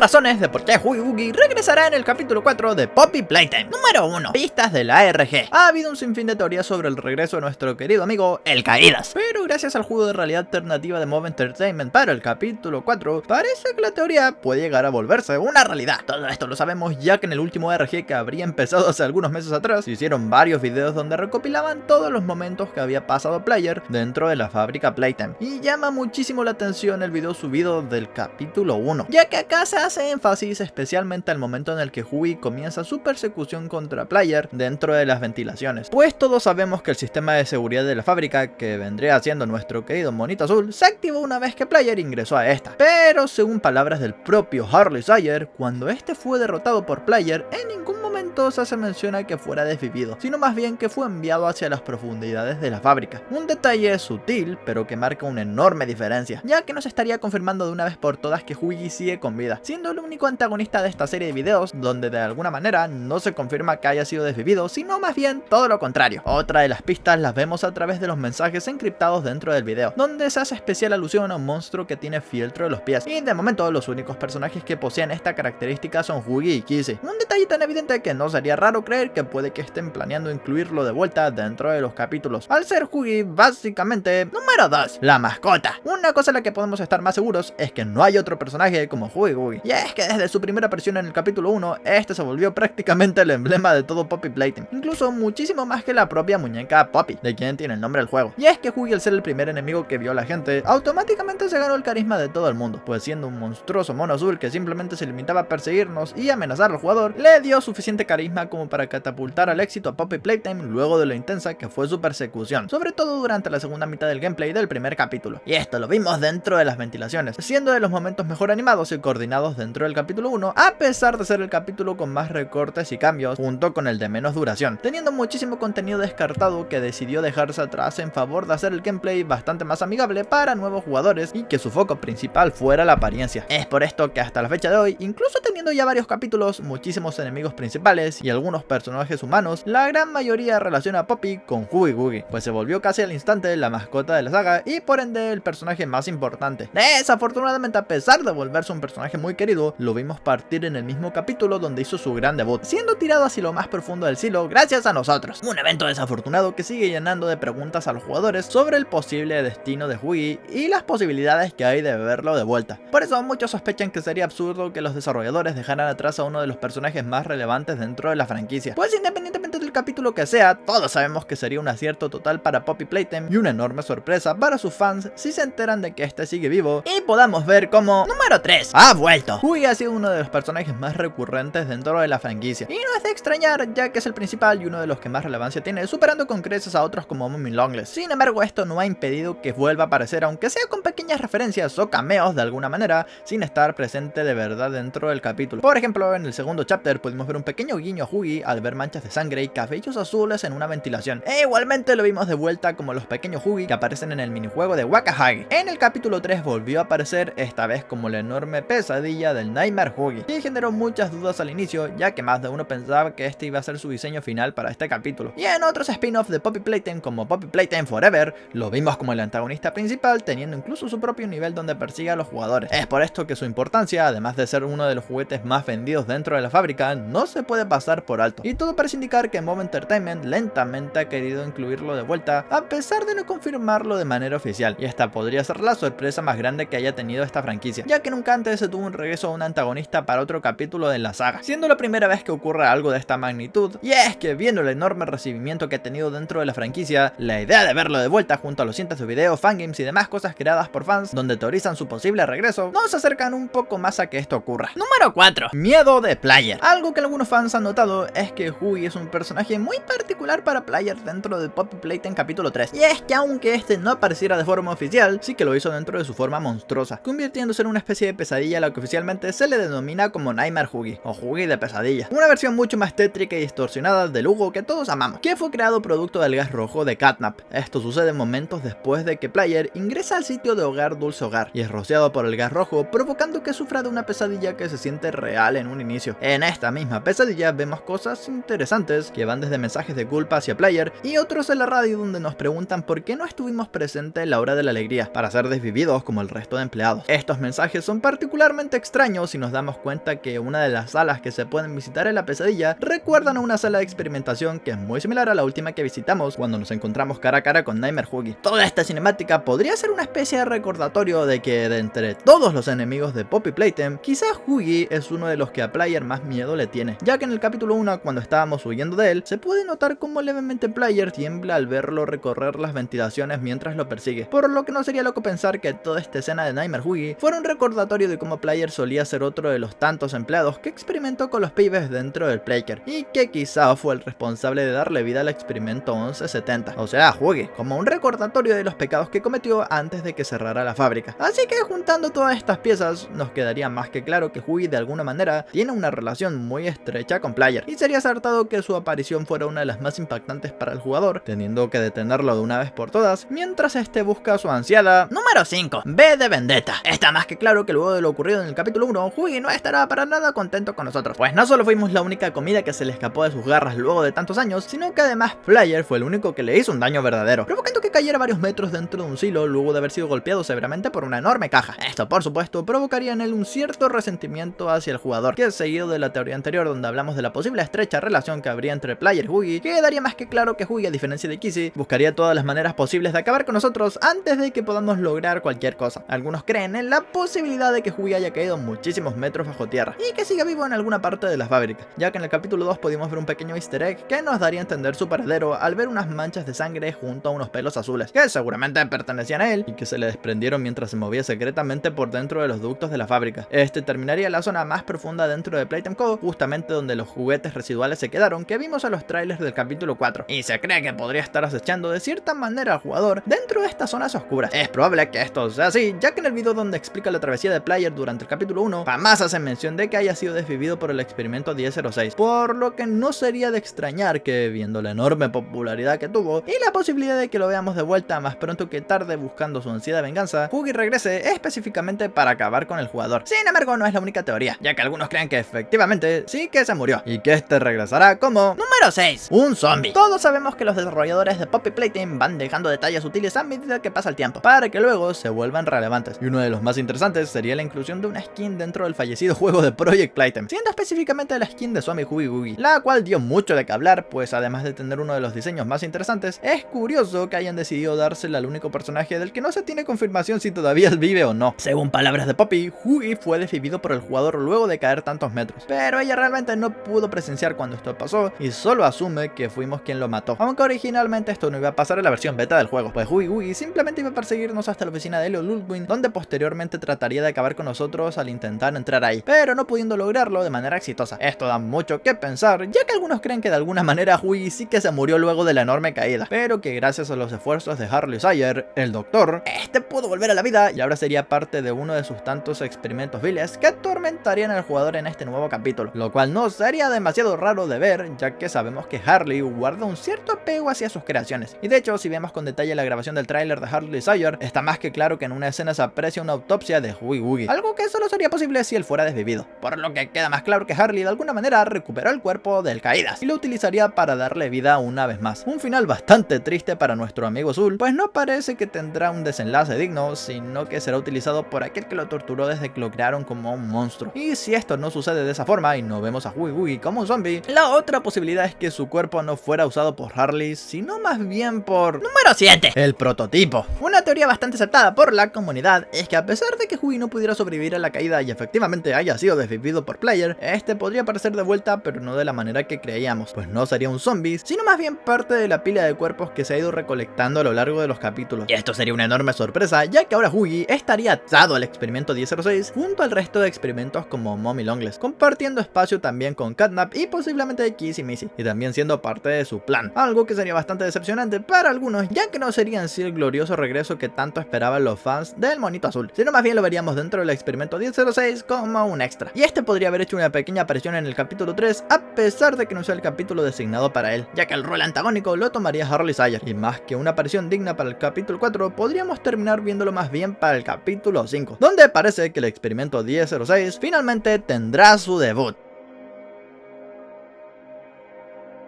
razones de por qué Oogie Boogie regresará en el capítulo 4 de Poppy Playtime. Número 1. Pistas de la ARG. Ha habido un sinfín de teorías sobre el regreso de nuestro querido amigo El Caídas, pero gracias al juego de realidad alternativa de Mob Entertainment para el capítulo 4, parece que la teoría puede llegar a volverse una realidad. Todo esto lo sabemos ya que en el último ARG que habría empezado hace algunos meses atrás, se hicieron varios videos donde recopilaban todos los momentos que había pasado Player dentro de la fábrica Playtime. Y llama muchísimo la atención el video subido del capítulo 1, ya que acá se hace énfasis especialmente al momento en el que Oogie comienza su persecución contra Player dentro de las ventilaciones, pues todos sabemos que el sistema de seguridad de la fábrica, que vendría siendo nuestro querido monito azul, se activó una vez que Player ingresó a esta. Pero según palabras del propio Harley Sawyer, cuando este fue derrotado por Player, en ningún momento se menciona que fuera desvivido, sino más bien que fue enviado hacia las profundidades de la fábrica. Un detalle sutil, pero que marca una enorme diferencia, ya que nos estaría confirmando de una vez por todas que Oogie sigue con vida, siendo el único antagonista de esta serie de videos donde de alguna manera no se confirma que haya sido desvivido, sino más bien todo lo contrario. Otra de las pistas las vemos a través de los mensajes encriptados dentro del video, donde se hace especial alusión a un monstruo que tiene fieltro de los pies, y de momento los únicos personajes que poseen esta característica son Oogie y Kizzy. Un detalle tan evidente que no sería raro creer que puede que estén planeando incluirlo de vuelta dentro de los capítulos, al ser Oogie básicamente. Número 2. La mascota. Una cosa en la que podemos estar más seguros es que no hay otro personaje como Oogie Boogie, y es que desde su primera aparición en el capítulo 1, este se volvió prácticamente el emblema de todo Poppy Playtime, incluso muchísimo más que la propia muñeca Poppy, de quien tiene el nombre del juego. Y es que Oogie, al ser el primer enemigo que vio a la gente, automáticamente se ganó el carisma de todo el mundo, pues siendo un monstruoso mono azul que simplemente se limitaba a perseguirnos y amenazar al jugador, le dio suficiente carisma como para catapultar al éxito a Poppy Playtime luego de lo intensa que fue su persecución, sobre todo durante la segunda mitad del gameplay del primer capítulo. Y esto lo vimos dentro de las ventilaciones, siendo de los momentos mejor animados y coordinados dentro del capítulo 1, a pesar de ser el capítulo con más recortes y cambios, junto con el de menos duración, teniendo muchísimo contenido descartado que decidió dejarse atrás en favor de hacer el gameplay bastante más amigable para nuevos jugadores y que su foco principal fuera la apariencia. Es por esto que hasta la fecha de hoy, incluso teniendo ya varios capítulos, muchísimos enemigos principales y algunos personajes humanos, la gran mayoría relaciona a Poppy con Oogie Boogie, pues se volvió casi al instante la mascota de la saga y por ende el personaje más importante. Desafortunadamente, a pesar de volverse un personaje muy querido, lo vimos partir en el mismo capítulo donde hizo su gran debut, siendo tirado hacia lo más profundo del silo gracias a nosotros. Un evento desafortunado que sigue llenando de preguntas a los jugadores sobre el posible destino de Oogie y las posibilidades que hay de verlo de vuelta. Por eso muchos sospechan que sería absurdo que los desarrolladores dejaran atrás a uno de los personajes más relevantes dentro de la franquicia, pues independientemente del capítulo que sea, todos sabemos que sería un acierto total para Poppy Playtime y una enorme sorpresa para sus fans si se enteran de que este sigue vivo y podamos ver cómo. Número 3. Ha vuelto. Oogie ha sido uno de los personajes más recurrentes dentro de la franquicia, y no es de extrañar ya que es el principal y uno de los que más relevancia tiene, superando con creces a otros como Mummy Longlegs. Sin embargo, esto no ha impedido que vuelva a aparecer, aunque sea con pequeñas referencias o cameos de alguna manera, sin estar presente de verdad dentro del capítulo. Por ejemplo, en el segundo chapter pudimos ver un pequeño guiño a Oogie al ver manchas de sangre y cabellos azules en una ventilación, e igualmente lo vimos de vuelta como los pequeños Oogie que aparecen en el minijuego de Wakahagi. En el capítulo 3 volvió a aparecer, esta vez como la enorme pesadilla del Nightmare Oogie, y generó muchas dudas al inicio, ya que más de uno pensaba que este iba a ser su diseño final para este capítulo. Y en otros spin-offs de Poppy Playtime como Poppy Playtime Forever, lo vimos como el antagonista principal, teniendo incluso su propio nivel donde persigue a los jugadores. Es por esto que su importancia, además de ser uno de los juguetes más vendidos dentro de la fábrica, no se puede pasar por alto, y todo parece indicar que Mob Entertainment lentamente ha querido incluirlo de vuelta, a pesar de no confirmarlo de manera oficial, y esta podría ser la sorpresa más grande que haya tenido esta franquicia, ya que nunca antes se tuvo un regreso a un antagonista para otro capítulo de la saga, siendo la primera vez que ocurre algo de esta magnitud. Y es que viendo el enorme recibimiento que ha tenido dentro de la franquicia, la idea de verlo de vuelta junto a los cientos de videos, fangames y demás cosas creadas por fans donde teorizan su posible regreso, nos acercan un poco más a que esto ocurra. Número 4. Miedo de Player. Algo que algunos fans han notado es que Oogie es un personaje muy particular para Player dentro de Poppy Playtime capítulo 3, y es que aunque este no apareciera de forma oficial, sí que lo hizo dentro de su forma monstruosa, convirtiéndose en una especie de pesadilla a la que oficialmente se le denomina como Nightmare Oogie, o Oogie de pesadilla, una versión mucho más tétrica y distorsionada del Hugo que todos amamos, que fue creado producto del gas rojo de Catnap. Esto sucede momentos después de que Player ingresa al sitio de Hogar Dulce Hogar y es rociado por el gas rojo, provocando que sufra de una pesadilla que se siente real en un inicio. En esta misma pesadilla ellas vemos cosas interesantes que van desde mensajes de culpa hacia Player y otros en la radio donde nos preguntan por qué no estuvimos presentes en la hora de la alegría para ser desvividos como el resto de empleados. Estos mensajes son particularmente extraños si nos damos cuenta que una de las salas que se pueden visitar en la pesadilla recuerdan a una sala de experimentación que es muy similar a la última que visitamos cuando nos encontramos cara a cara con Nightmare Huggy. Toda esta cinemática podría ser una especie de recordatorio de que de entre todos los enemigos de Poppy Playtime, quizás Huggy es uno de los que a Player más miedo le tiene, ya que en el capítulo 1 cuando estábamos huyendo de él, se puede notar cómo levemente Player tiembla al verlo recorrer las ventilaciones mientras lo persigue, por lo que no sería loco pensar que toda esta escena de Nightmare Huggy fuera un recordatorio de cómo Player solía ser otro de los tantos empleados que experimentó con los pibes dentro del Playker, y que quizá fue el responsable de darle vida al experimento 1170, o sea, Huggy, como un recordatorio de los pecados que cometió antes de que cerrara la fábrica. Así que juntando todas estas piezas, nos quedaría más que claro que Huggy de alguna manera tiene una relación muy estrecha con Player, y sería acertado que su aparición fuera una de las más impactantes para el jugador, teniendo que detenerlo de una vez por todas, mientras este busca su ansiada número 5, B de Vendetta. Está más que claro que luego de lo ocurrido en el capítulo 1, Huggy no estará para nada contento con nosotros, pues no solo fuimos la única comida que se le escapó de sus garras luego de tantos años, sino que además Player fue el único que le hizo un daño verdadero, provocando que cayera varios metros dentro de un silo luego de haber sido golpeado severamente por una enorme caja. Esto por supuesto provocaría en él un cierto resentimiento hacia el jugador, que seguido de la teoría anterior donde hablamos de la posible estrecha relación que habría entre Player y Huggy, quedaría más que claro que Huggy, a diferencia de Kissy, buscaría todas las maneras posibles de acabar con nosotros antes de que podamos lograr cualquier cosa. Algunos creen en la posibilidad de que Huggy haya caído muchísimos metros bajo tierra y que siga vivo en alguna parte de la fábrica, ya que en el capítulo 2 pudimos ver un pequeño easter egg que nos daría a entender su paradero al ver unas manchas de sangre junto a unos pelos azules, que seguramente pertenecían a él y que se le desprendieron mientras se movía secretamente por dentro de los ductos de la fábrica. Este terminaría en la zona más profunda dentro de Playtime Co., justamente donde los juguetes residuales se quedaron que vimos a los trailers del capítulo 4, y se cree que podría estar acechando de cierta manera al jugador dentro de estas zonas oscuras. Es probable que esto sea así, ya que en el video donde explica la travesía de Player durante el capítulo 1, jamás hace mención de que haya sido desvivido por el experimento 1006, por lo que no sería de extrañar que, viendo la enorme popularidad que tuvo y la posibilidad de que lo veamos de vuelta más pronto que tarde buscando su ansiedad de venganza, Huggy regrese específicamente para acabar con el jugador. Sin embargo, no es la única teoría, ya que algunos creen que efectivamente sí que se murió y que este regresará como número 6, un zombie. Todos sabemos que los desarrolladores de Poppy Playtime van dejando detalles útiles a medida que pasa el tiempo, para que luego se vuelvan relevantes, y uno de los más interesantes sería la inclusión de una skin dentro del fallecido juego de Project Playtime, siendo específicamente la skin de Zombie Huggy Wuggy, la cual dio mucho de qué hablar, pues además de tener uno de los diseños más interesantes, es curioso que hayan decidido dársela al único personaje del que no se tiene confirmación si todavía vive o no. Según palabras de Poppy, Huggy fue desvivido por el jugador luego de caer tantos metros, pero ella realmente no pudo presenciar cuando esto pasó y solo asume que fuimos quien lo mató, aunque originalmente esto no iba a pasar en la versión beta del juego, pues Huggy Wuggy simplemente iba a perseguirnos hasta la oficina de Elliot Ludwig, donde posteriormente trataría de acabar con nosotros al intentar entrar ahí, pero no pudiendo lograrlo de manera exitosa. Esto da mucho que pensar, ya que algunos creen que de alguna manera Huggy sí que se murió luego de la enorme caída, pero que gracias a los esfuerzos de Harley Sayer, el doctor, este pudo volver a la vida y ahora sería parte de uno de sus tantos experimentos viles que atormentarían al jugador en este nuevo capítulo, lo cual no sería demasiado raro de ver, ya que sabemos que Harley guarda un cierto apego hacia sus creaciones, y de hecho si vemos con detalle la grabación del tráiler de Harley Sayer, está más que claro que en una escena se aprecia una autopsia de Huggy Wuggy, algo que solo sería posible si él fuera desvivido, por lo que queda más claro que Harley de alguna manera recuperó el cuerpo del Caídas y lo utilizaría para darle vida una vez más. Un final bastante triste para nuestro amigo Azul, pues no parece que tendrá un desenlace digno, sino que será utilizado por aquel que lo torturó desde que lo crearon como un monstruo. Y si esto no sucede de esa forma y no vemos a Huggy Wuggy como un zombie, la otra posibilidad es que su cuerpo no fuera usado por Harley, sino más bien por... Número 7, el prototipo. Una teoría bastante aceptada por la comunidad es que a pesar de que Huggy no pudiera sobrevivir a la caída y efectivamente haya sido desvivido por Player, este podría aparecer de vuelta, pero no de la manera que creíamos, pues no sería un zombie, sino más bien parte de la pila de cuerpos que se ha ido recolectando a lo largo de los capítulos. Y esto sería una enorme sorpresa, ya que ahora Huggy estaría atado al experimento 1006 junto al resto de experimentos como Mommy Longlegs, compartiendo espacio también con Catnap y posiblemente Kissy Missy, y también siendo parte de su plan, algo que sería bastante decepcionante para algunos, ya que no sería en sí el glorioso regreso que tanto esperaban los fans del monito azul, sino más bien lo veríamos dentro del experimento 1006 como un extra, y este podría haber hecho una pequeña aparición en el capítulo 3 a pesar de que no sea el capítulo designado para él, ya que el rol antagónico lo tomaría Harley Sayer, y más que una aparición digna para el capítulo 4, podríamos terminar viéndolo más bien para el capítulo 5, donde parece que el experimento 1006 finalmente tendrá su debut.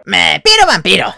¡Me piro vampiro!